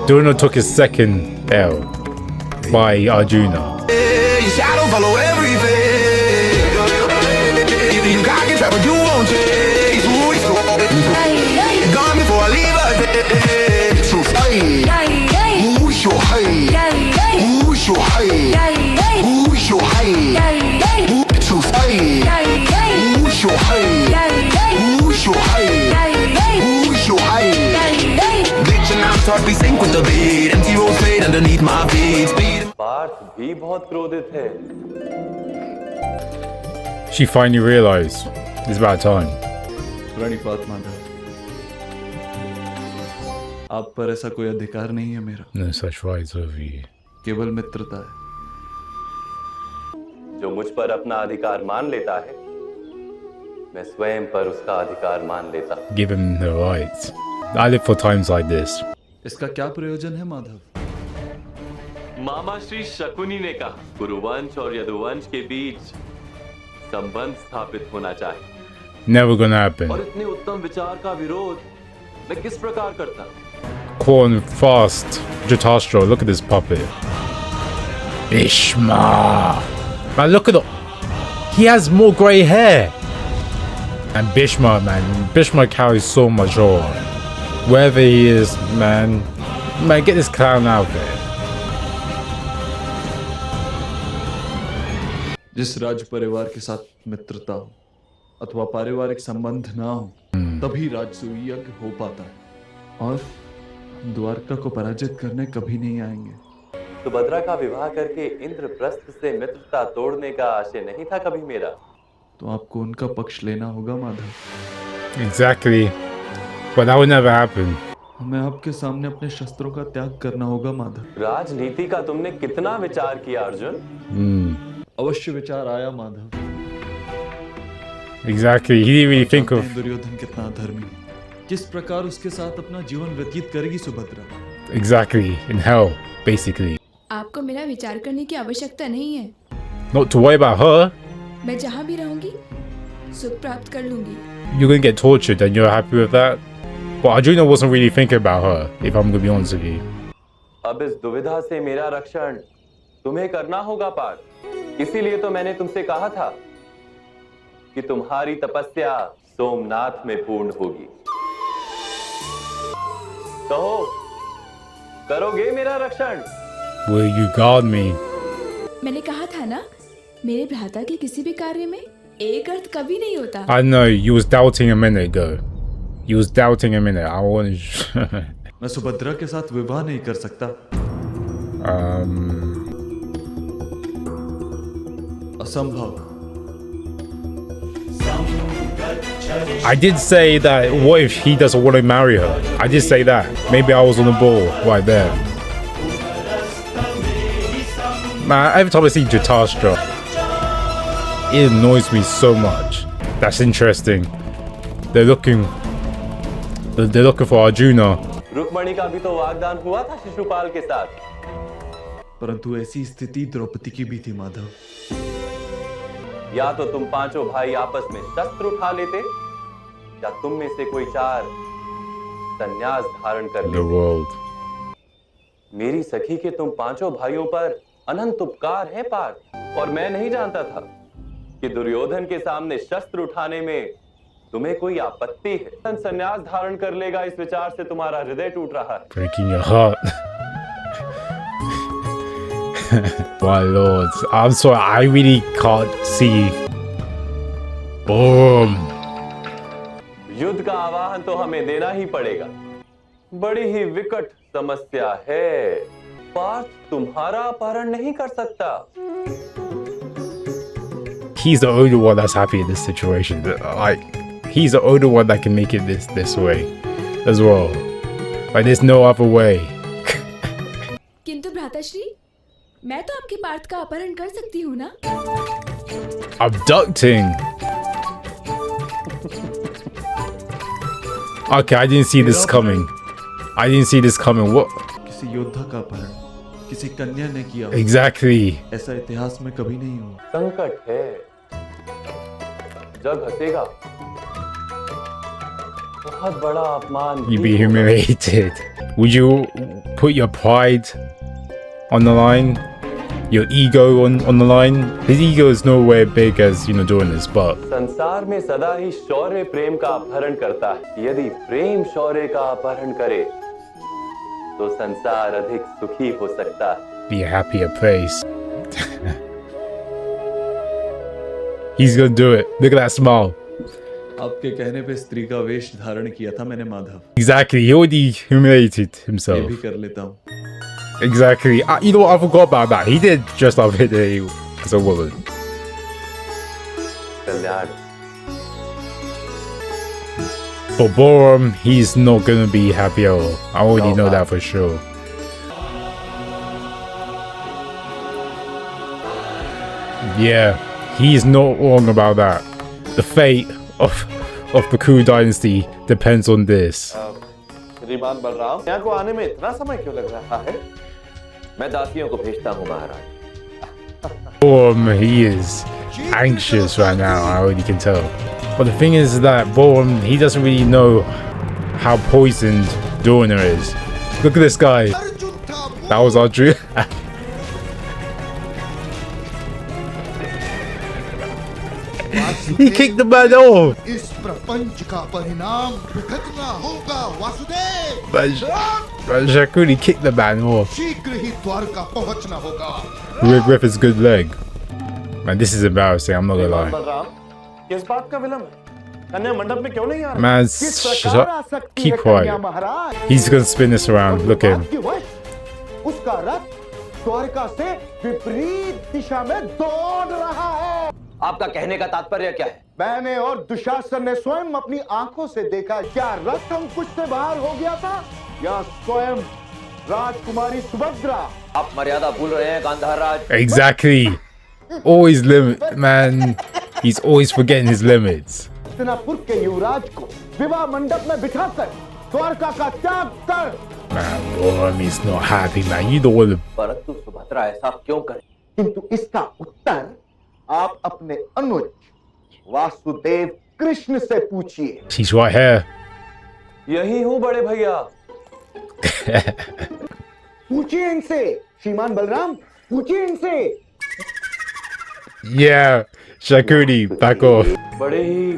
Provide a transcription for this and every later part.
Durna took his second L by Arjuna. Shadow follow everything. You can't trap what you won't chase. Gone before I leave us. Truth. Who's your hate? Who's your hate? Who's your hate? Truth. Who's your hate? Who's your hate? Who's your hate? Glitching out, start we sync with the beat. Empty rolls fade underneath my feet. Partha भी बहुत क्रोधित है। She finally realized it's about time. प्रणिपात Madhav, आप पर ऐसा कोई अधिकार नहीं है मेरा। No such rights over you. केवल मित्रता है। जो मुझ पर अपना अधिकार मान लेता है, मैं स्वयं पर उसका अधिकार मान लेता हूं। Give him the rights. I live for times like this. इसका क्या प्रयोजन है माधव? मामा श्री शकुनी ने कहा, कुरुवंश और यदुवंश के बीच संबंध स्थापित होना चाहिए। Never gonna happen. और इतने उत्तम विचार का विरोध मैं किस प्रकार करता? Corn fast. Jatastra, look at this puppet. Bhishma. Man, look at the... He has more grey hair. And Bhishma, man. Bhishma carries so much awe. Wherever he is, man. Man, get this clown out there. जिस राज परिवार के साथ मित्रता हो अथवा पारिवारिक संबंध ना हो, तभी राजसूय यज्ञ हो पाता है। और द्वारका को पराजित करने कभी नहीं आएंगे। सुभद्रा का विवाह करके इंद्रप्रस्थ से मित्रता तोड़ने का आशय नहीं था कभी मेरा। तो आपको उनका पक्ष लेना होगा Madhav. Exactly. But that would never happen. हमें आपके सामने अपने शस्त्रों का त्याग करना होगा माधव। राजनीति का तुमने कितना विचार किया अर्जुन? अवश्य विचार आया Madhav. Exactly. He didn't really think of... Duryodhan कितना धर्मी, किस प्रकार उसके साथ अपना जीवन व्यतीत करेगी Subhadra. Exactly. In hell, basically. आपको मेरा विचार करने की आवश्यकता नहीं है। Not to worry about her. मैं जहाँ भी रहूंगी सुख प्राप्त कर लूंगी। You're gonna get tortured and you're happy with that? But Arjuna wasn't really thinking about her, if I'm gonna be honest with you. अब इस दुविधा से मेरा रक्षण तुम्हें करना होगा पार्थ। इसीलिए तो मैंने तुमसे कहा था कि तुम्हारी तपस्या सोमनाथ में पूर्ण होगी। कहो, करोगे मेरा रक्षण? Will you guard me? मैंने कहा था ना, मेरे भ्राता के किसी भी कार्य में एक अर्थ कभी नहीं होता। I know, you was doubting a minute ago. You was doubting a minute. I wanted... मैं सुभद्रा के साथ विवाह नहीं कर सकता। असंभव। I did say that, what if he doesn't want to marry her? I did say that. Maybe I was on the ball right there. Man, every time I see Jatastra, it annoys me so much. That's interesting. They're looking for Arjuna. Rukmini का भी तो वागदान हुआ था शिशुपाल के साथ। परंतु ऐसी स्थिति द्रौपदी की भी थी माधव। या तो तुम पांचों भाई आपस में शस्त्र उठा लेते, या तुम में से कोई चार संन्यास धारण कर The लेते। world. मेरी सखी के तुम पांचों भाइयों पर अनंत उपकार है पार्थ, और मैं नहीं जानता था कि दुर्योधन के सामने शस्त्र उठाने में तुम्हें कोई आपत्ति है। संन्यास धारण कर लेगा, इस विचार से तुम्हारा हृदय टूट रहा है। Breaking your heart. My lord. I'm sorry, I really can't see. Boom. युद्ध का आवाहन तो हमें देना ही पड़ेगा। बड़ी ही विकट समस्या है। पार्थ तुम्हारा अपहरण नहीं कर सकता। He's the only one that's happy in this situation. Like, he's the only one that can make it this way as well. Like, there's no other way. किंतु भ्राताश्री, मैं तो आपके पार्थ का अपहरण कर सकती हूँ ना? Abducting. Okay, I didn't see this coming. I didn't see this coming. What? किसी योद्धा का अपहरण किसी कन्या ने किया। Exactly. ऐसा इतिहास में कभी नहीं हुआ। संकट है। जग हंसेगा। बहुत बड़ा अपमान You'd be humiliated. Would you put your pride on the line? Your ego on the line? His ego is nowhere big as, doing this, but संसार में सदा ही शौर्य प्रेम का अपहरण करता है। यदि प्रेम शौर्य का अपहरण करे तो संसार अधिक सुखी हो सकता है। be a happier place. He's gonna do it. Look at that smile. आपके कहने पे स्त्री का वेश धारण किया था मैंने Madhav. Exactly. He already humiliated ये himself. भी कर लेता हूँ। Exactly. You know what? I forgot about that. He did dress up as a woman. Kalyan For Borum, he's not gonna be happy at all. I already know that for sure. Yeah, he's not wrong about that. The fate of the Ku dynasty depends on this. श्रीमान बलराम, यहाँ को आने में इतना समय क्यों लग रहा है? मैं दासियों को भेजता हूँ महाराज। Borum, he is anxious right now. I already can tell. But the thing is that Borum, he doesn't really know how poisoned Dorna is. Look at this guy. That was our dream. He kicked the man off. इस प्रपंच का परिणाम भुगतना होगा Vasudev. But Shakuni kicked the man off शीघ्र ही द्वारका पहुंचना होगा। with his good leg. Man, this is embarrassing. I'm not gonna lie. Balram, किस बात का विलंब है? कन्या मंडप में क्यों नहीं आ रहे? Man, किस shut प्रकार आ up. सकती Keep है कन्या quiet. Maharaj? He's gonna spin this around. Look at him. दुर्भाग्यवश उसका रथ द्वारका से विपरीत दिशा में दौड़ रहा है। आपका कहने का तात्पर्य क्या है? मैंने और दुशासन ने स्वयं अपनी आंखों से देखा। क्या रथ अंकुश से बाहर हो गया था या स्वयं राजकुमारी सुभद्रा? आप मर्यादा भूल रहे हैं गांधार राज। Exactly. Always limit, man. He's always forgetting his limits. Hastinapur के युवराज को विवाह मंडप में बिठाकर द्वारका का त्याग कर। Man, Borum, he's not happy, man. You don't want to. परंतु सुभद्रा ऐसा क्यों करे? किंतु इसका उत्तर आप अपने अनुज वासुदेव कृष्ण से पूछिए। She's right here. यही हूँ बड़े भैया। पूछिए इनसे श्रीमान बलराम, पूछिए इनसे। Yeah, Shakuni, back off. बड़े ही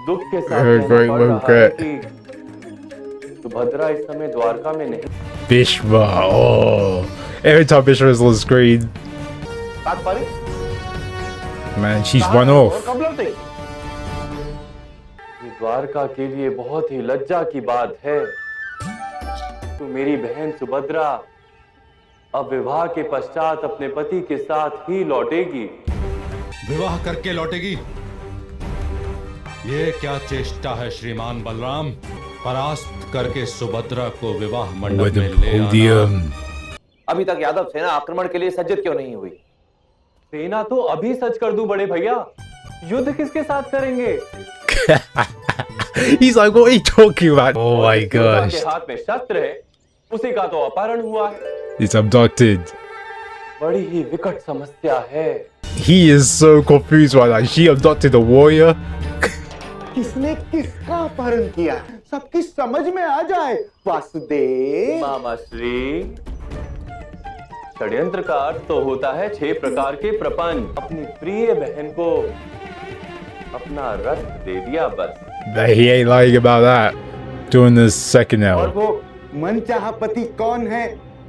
दुख के साथ Very कहना great पड़ रहा है regret. कि सुभद्रा इस समय द्वारका में नहीं। Bhishma, oh. Every time Bhishma is on the screen, तात्पर्य man, she's run off. और कब लौटे? ये द्वारका के लिए बहुत ही लज्जा की बात है। तो मेरी बहन सुभद्रा अब विवाह के पश्चात अपने पति के साथ ही लौटेगी। विवाह करके लौटेगी? ये क्या चेष्टा है श्रीमान बलराम? परास्त करके सुभद्रा को विवाह With मंडप the में ले आना। podium. अभी तक यादव सेना आक्रमण के लिए सज्जित क्यों नहीं हुई? सेना तो अभी सच कर दूं बड़े भैया। युद्ध किसके साथ करेंगे? He's like, what are you talking about? Oh my जिस योद्धा gosh. के हाथ में शस्त्र है, उसी का तो अपहरण हुआ है। He's abducted. बड़ी ही विकट समस्या है। He is so confused right now. She abducted a warrior. किसने किसका अपहरण किया? सबकी समझ में आ जाए। वासुदेव, मामा श्री, षड्यंत्र का अर्थ तो होता है 6 प्रकार के प्रपंच। अपनी प्रिय बहन को अपना रथ दे दिया बस। But he ain't lying about that. Doing the second और L. वो मनचाहा पति कौन है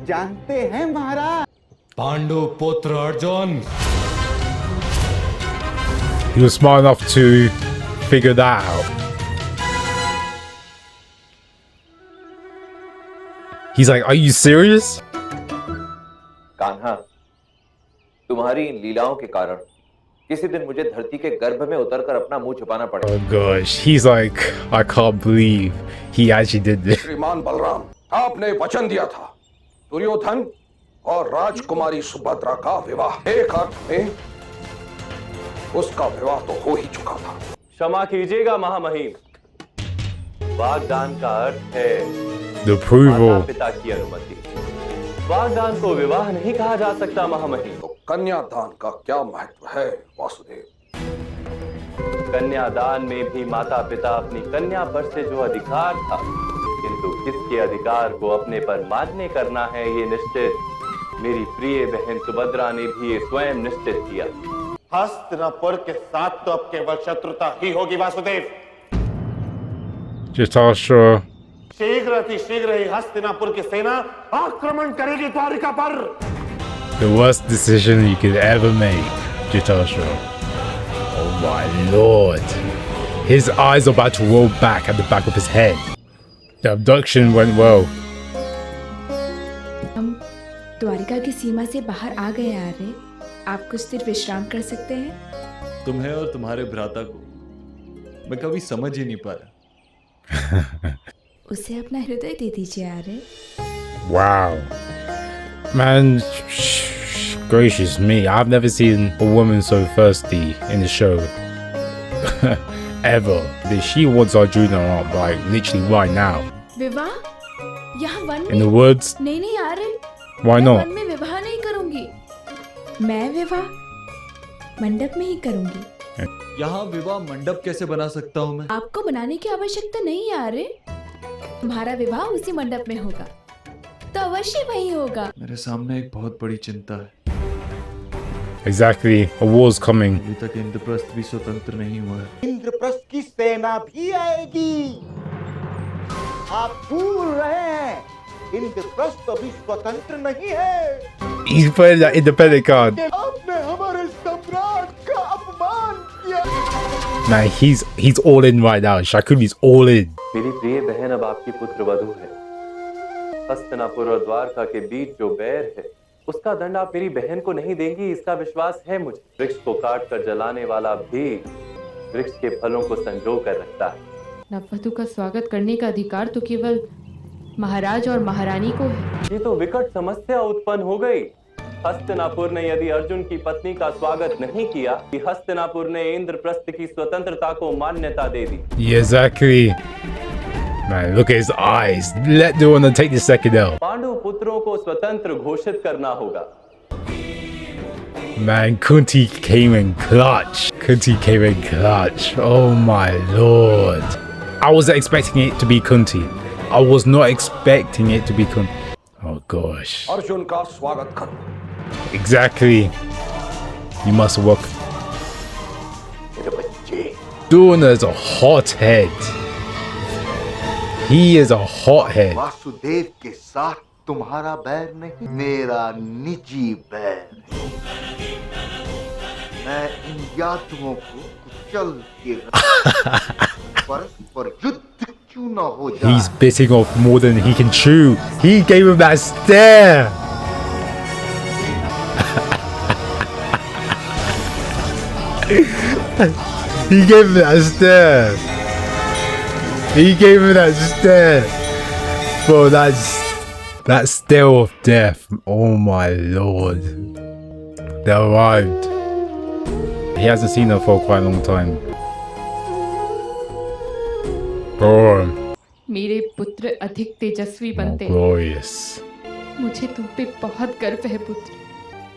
जानते हैं महाराज? पांडु पुत्र Arjun. He was smart enough to figure that out. He's like, are you serious? Kanha, तुम्हारी इन लीलाओं के कारण किसी दिन मुझे धरती के गर्भ में उतरकर अपना मुंह छुपाना पड़ेगा। Oh gosh. He's like, I can't believe he actually did this. श्रीमान बलराम, आपने वचन दिया था दुर्योधन और राजकुमारी सुभद्रा का विवाह। एक अर्थ में उसका विवाह तो हो ही चुका था। क्षमा कीजिएगा महामहिम। वागदान का अर्थ है The approval. माता पिता की अनुमति। वागदान को विवाह नहीं कहा जा सकता महामहिम। तो कन्यादान का क्या महत्व है वासुदेव? कन्यादान में भी माता पिता अपनी कन्या पर से जो अधिकार था किंतु किसके अधिकार को अपने पर मान्य करना है ये निश्चित मेरी प्रिय बहन सुभद्रा ने भी ये स्वयं निश्चित किया। हस्तिनापुर के साथ तो अब केवल शत्रुता ही होगी वासुदेव। Dhritarashtra, शीघ्र ही हस्तिनापुर की सेना आक्रमण करेगी द्वारिका पर। the worst decision you could ever make, Dhritarashtra. Oh my lord. His eyes are about to roll back at the back of his head. The abduction went well. हम द्वारिका की सीमा से बाहर आ गए आर्य। आप कुछ देर विश्राम कर सकते हैं। तुम्हें और तुम्हारे भ्राता को मैं कभी समझ ही नहीं पाया। उसे अपना हृदय दे दीजिए आर्य। Wow. Man, gracious me. I've never seen a woman so thirsty in the show. Ever. She wants Arjuna up, like, literally right now. विवाह? यहाँ वन In the में? woods? नहीं आर्य। Why मैं not? वन में विवाह नहीं करूंगी। मैं विवाह मंडप में ही करूंगी। यहाँ विवाह मंडप कैसे बना सकता हूँ मैं? आपको बनाने की आवश्यकता नहीं है आर्य। तुम्हारा विवाह उसी मंडप में होगा, तो अवश्य वही होगा। मेरे सामने एक बहुत बड़ी चिंता है। Exactly. A war's coming. अभी तक इंद्रप्रस्थ भी स्वतंत्र नहीं हुआ है। इंद्रप्रस्थ की सेना भी आएगी। आप भूल रहे हैं, इंद्रप्रस्थ अभी स्वतंत्र नहीं है। He's playing that independent card. आपने हमारे सम्राट का अपमान किया। Man, he's all in right now. Shakuli's all in. मेरी प्रिय बहन अब आपकी पुत्र वधू है। हस्तिनापुर और द्वारका के बीच जो बैर है उसका दंड आप मेरी बहन को नहीं देंगी, इसका विश्वास है मुझे। वृक्ष को काट कर जलाने वाला भी वृक्ष के फलों को संजो कर रखता है। नववधु का स्वागत करने का अधिकार तो केवल महाराज और महारानी को है। ये तो विकट समस्या उत्पन्न हो गई। हस्तिनापुर ने यदि अर्जुन की पत्नी का स्वागत नहीं किया कि हस्तिनापुर ने इंद्रप्रस्थ की स्वतंत्रता को मान्यता दे दी। Yeah, exactly. Man, look at his eyes. Let the one take the second L. Pandu पुत्रों को स्वतंत्र घोषित करना होगा। Man, Kunti came in clutch. Kunti came in clutch. Oh my lord. I wasn't expecting it to be Kunti. I was not expecting it to be Kunti. Oh gosh. Arjun का स्वागत कर। Exactly. You must walk. मेरे बच्चे। Duna is a hothead. He is a hothead. Vasudev के साथ तुम्हारा बैर नहीं, मेरा निजी बैर है। मैं इन यादवों को कुचल के परस्पर युद्ध क्यों न हो जाए। He's biting off more than he can chew. He gave him that stare. He gave him that stare. He gave him that stare. Bro, that stare of death. Oh my lord. They arrived. He hasn't seen her for quite a long time. Bro. मेरे पुत्र अधिक तेजस्वी बनते हैं। Glorious. मुझे तुम पे बहुत गर्व है पुत्र।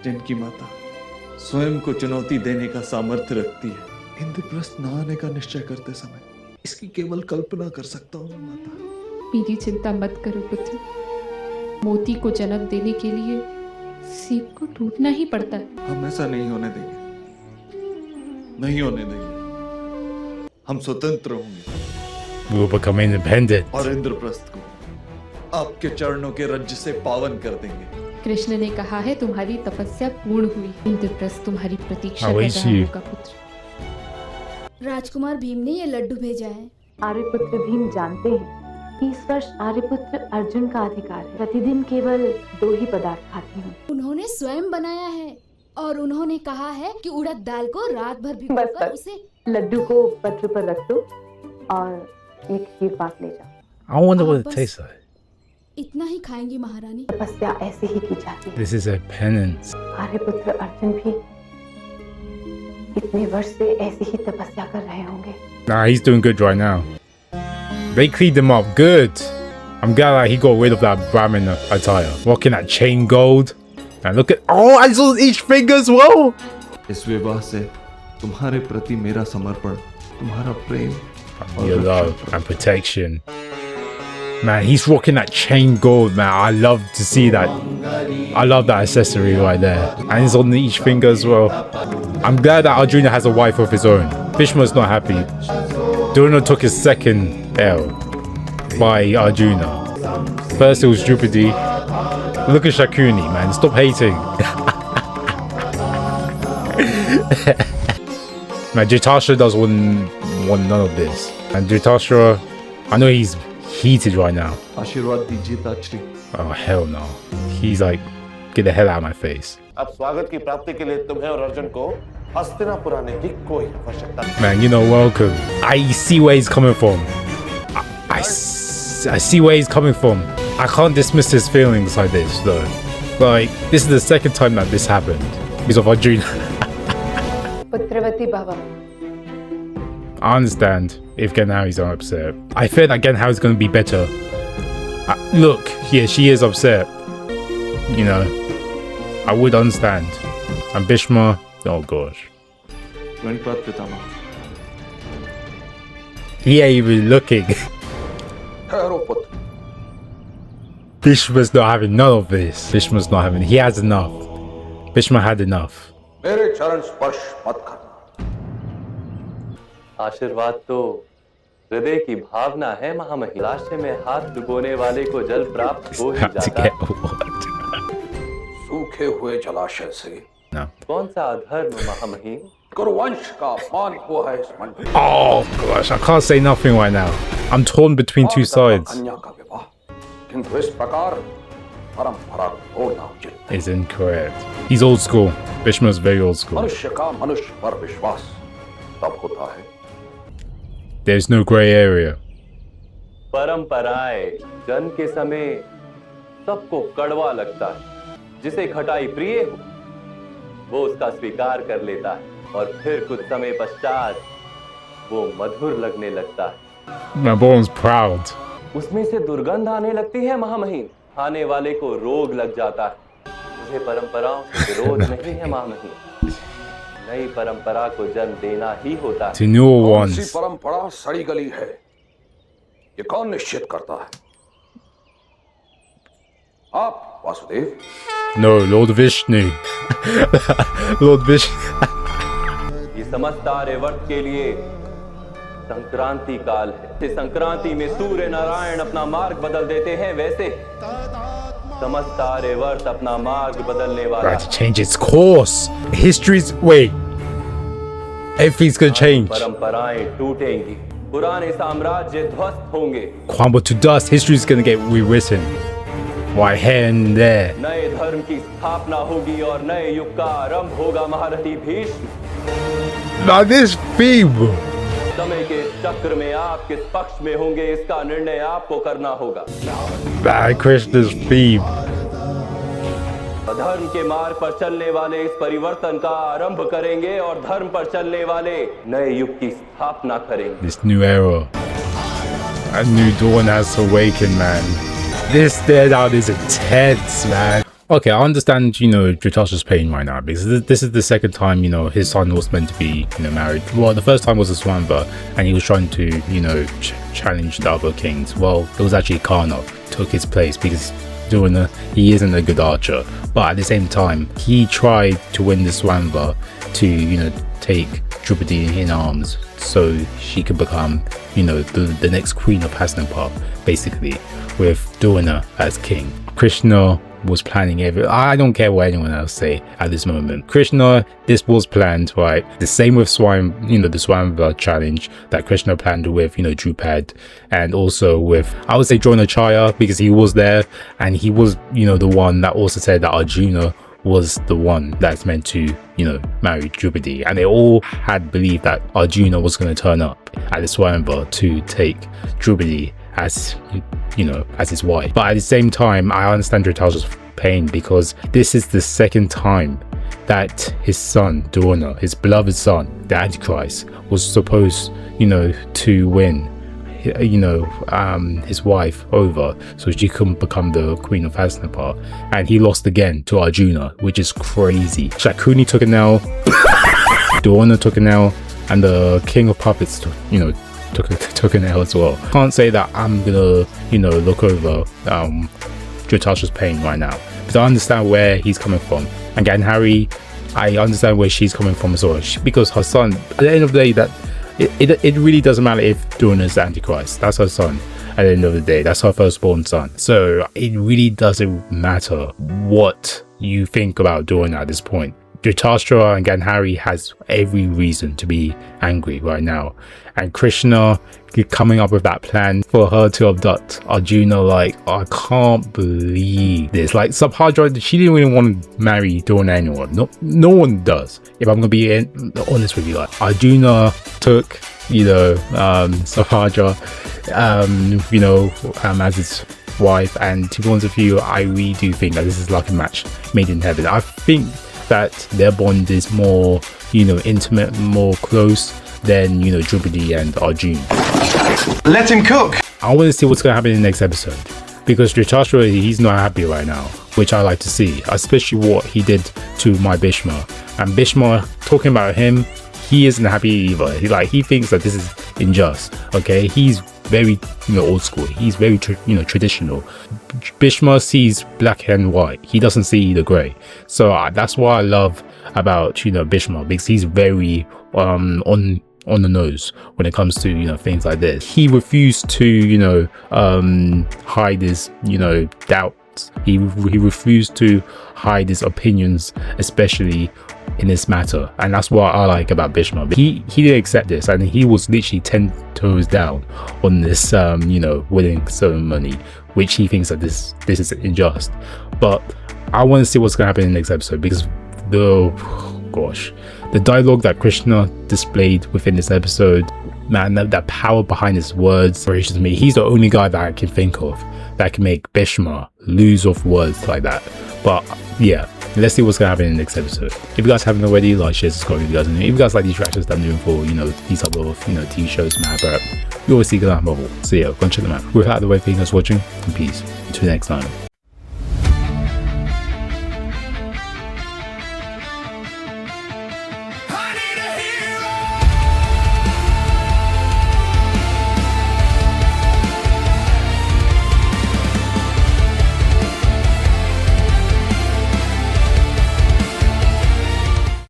जिनकी माता स्वयं को चुनौती देने का सामर्थ्य रखती है। इंद्रप्रस्थ न आने का निश्चय करते समय इसकी केवल कल्पना कर सकता हूँ माता। मेरी चिंता मत करो पुत्र। मोती को जन्म देने के लिए सीप को टूटना ही पड़ता है। हम ऐसा नहीं होने देंगे, नहीं होने देंगे। हम स्वतंत्र होंगे We will become independent. और इंद्रप्रस्थ को आपके चरणों के रज्ज से पावन कर देंगे। कृष्ण ने कहा है तुम्हारी तपस्या पूर्ण हुई। इंद्रप्रस्थ तुम्हारी प्रतीक्षा कर How is रहा she? होगा पुत्र। राजकुमार भीम ने ये लड्डू भेजा है। आर्यपुत्र भीम जानते हैं कि इस वर्ष आर्यपुत्र अर्जुन का अधिकार है। प्रतिदिन केवल 2 ही पदार्थ खाती हूँ। उन्होंने स्वयं बनाया है और उन्होंने कहा है कि उड़द दाल को रात भर भिगोकर उसे। लड्डू को पत्र पर रख दो और एक खीर पाक ले जाओ। I wonder what it बस tastes like. इतना ही खाएंगी महारानी। तपस्या ऐसे ही की जाती है। This is a penance. आर्यपुत्र Arjun भी इतने वर्ष से ऐसी ही तपस्या कर रहे होंगे। Nah, he's doing good right now. They cleaned him up good. I'm glad that he got rid of that Brahmin attire. Rocking that chain gold. And look at, oh, I saw each finger as well. इस विवाह से तुम्हारे प्रति मेरा समर्पण, तुम्हारा प्रेम और Your Raksha love and protection. Man, he's rocking that chain gold, man. I love to see that. I love that accessory right there. And it's on each finger as well. I'm glad that Arjuna has a wife of his own. Bhishma's not happy. Durna took his second L by Arjuna. First it was Drupadi. Look at Shakuni, man. Stop hating. Man, Dhritarashtra does want none of this. And Dhritarashtra, I know he's heated right now. आशीर्वाद दीजिए ताश्री। Oh, hell no. He's like, get the hell out of my face. अब स्वागत की प्राप्ति के लिए तुम्हें और अर्जुन को हस्तिनापुर आने की कोई आवश्यकता नहीं। Man, you know, welcome. I see where he's coming from. I see where he's coming from. I can't dismiss his feelings like this, though. Like, this is the second time that this happened. Because of Arjuna. पुत्रवती भव। I understand if Genhari's not upset. I fear that Genhari's going to be better. Look, yeah, she is upset. You know, I would understand. And Bhishma, oh gosh. गणिपात Pitamah. He ain't even looking. ठहरो पुत्र। Bhishma's not having none of this. Bhishma's not having. He has enough. Bhishma had enough. मेरे चरण स्पर्श मत करना। आशीर्वाद तो हृदय की भावना है महामहिम। लाशे में हाथ डुबोने वाले को जल प्राप्त हो ही Had to जाता get है। what? सूखे हुए जलाशय से No. कौन सा अधर्म महामहिम? कुरुवंश का अपमान हुआ है इस मंच। Oh gosh, I can't say nothing right now. I'm torn between two sides. कन्या का विवाह, किंतु इस प्रकार परंपरा को तोड़ना उचित नहीं। It's incorrect. He's old school. Bhishma's very old school. मनुष्य का मनुष्य पर विश्वास तब होता है There's no grey area. परंपराएं जन्म के समय सबको कड़वा लगता है। जिसे खटाई प्रिय हो वो उसका स्वीकार कर लेता है और फिर कुछ समय पश्चात वो मधुर लगने लगता है। My bone's proud. उसमें से दुर्गंध आने लगती है महामहिम। खाने वाले को रोग लग जाता है। मुझे परंपराओं से विरोध नहीं है महामहिम। नई परंपरा को जन्म देना ही होता है। To new कौन सी ones. परंपरा सड़ी गली है ये कौन निश्चित करता है? आप Vasudev. No, Lord Vishnu. Lord Vishnu. ये समस्त आर्यवर्त के लिए संक्रांति काल है। इस संक्रांति में सूर्य नारायण अपना मार्ग बदल देते हैं, वैसे समस्त आर्यवर्त अपना मार्ग बदलने वाला Right to change its course. History's wait. Everything's gonna change. परंपराएं टूटेंगी, पुराने साम्राज्य ध्वस्त होंगे, Crumble to dust. History's gonna get rewritten. Right here and there. नए धर्म की स्थापना होगी और नए युग का आरंभ होगा महारथी भीष्म। Now this theme. समय के चक्र में आप किस पक्ष में होंगे इसका निर्णय आपको करना होगा। Man, Krishna's theme. धर्म के मार्ग पर चलने वाले इस परिवर्तन का आरंभ करेंगे और धर्म पर चलने वाले नए युग की स्थापना करेंगे। This new era. A new dawn has awakened, man. This stare down is intense, man. Okay, I understand, you know, Dhritarashtra's pain right now because this is the second time, you know, his son was meant to be, you know, married. Well, the first time was a Swamba and he was trying to, you know, challenge the other kings. Well, it was actually Karna took his place because Durna, he isn't a good archer. But at the same time, he tried to win the Swamba to, you know, take Drupadi in arms so she could become, you know, the next queen of Hastinapur, basically, with Durna as king. Krishna was planning I don't care what anyone else say at this moment. Krishna, this was planned, right? The same with the Swayamvara challenge that Krishna planned with, you know, Drupad, and also with, I would say, Dronacharya, because he was there and he was, you know, the one that also said that Arjuna was the one that's meant to, you know, marry Drupadi, and they all had believed that Arjuna was going to turn up at the Swayamvara to take Drupadi as, you know, as his wife. But at the same time, I understand Dhritarashtra's pain because this is the second time that his son Durna, his beloved son, the Antichrist, was supposed, you know, to win, you know, his wife over so she couldn't become the queen of Hastinapur, and he lost again to Arjuna, which is crazy. Shakuni took an L, Durna took an L, and the king of puppets, you know, took an L as well. Can't say that I'm gonna, you know, look over Jotasha's pain right now, because I understand where he's coming from, and Ganhari, I understand where she's coming from as well, because her son, at the end of the day, that it really doesn't matter if Durna is the Antichrist. That's her son. At the end of the day, that's her firstborn son. So it really doesn't matter what you think about Durna at this point. Dhritarashtra and Ganhari has every reason to be angry right now, and Krishna coming up with that plan for her to abduct Arjuna, like, I can't believe this. Like, Subhadra, she didn't really want to marry Durna anymore. No one does, if I'm gonna be honest with you. Like, Arjuna took, you know, Subhadra, you know, as his wife, and to be honest with you, I really do think that this is like a match made in heaven. I think that their bond is more, you know, intimate, more close than, you know, Draupadi and Arjun. Let him cook. I want to see what's going to happen in the next episode, because Dhritarashtra, he's not happy right now, which I like to see, especially what he did to my Bhishma. And Bhishma, talking about him, he isn't happy either. He thinks that this is unjust. Okay, he's very, you know, old school. He's very traditional. Bhishma sees black and white. He doesn't see the gray. So that's what I love about, you know, Bhishma, because he's very on the nose when it comes to, you know, things like this. He refused to, you know, hide his, you know, doubts. He refused to hide his opinions, especially in this matter, and that's what I like about Bhishma. He didn't accept this, and he was literally 10 toes down on this, you know, wedding ceremony, which he thinks that this is unjust. But I want to see what's gonna happen in the next episode, because the dialogue that Krishna displayed within this episode, man, that power behind his words encourages me. He's the only guy that I can think of that can make Bhishma lose off words like that. But yeah, let's see what's gonna happen in the next episode. If you guys haven't already, like, share, subscribe if you guys are new. If you guys like these reactions that I'm doing for, you know, these type of, you know, TV shows, Mahabharata, you always see that Marvel. So yeah, go and check them out. Without the way, thank you guys for watching, and peace. Until next time.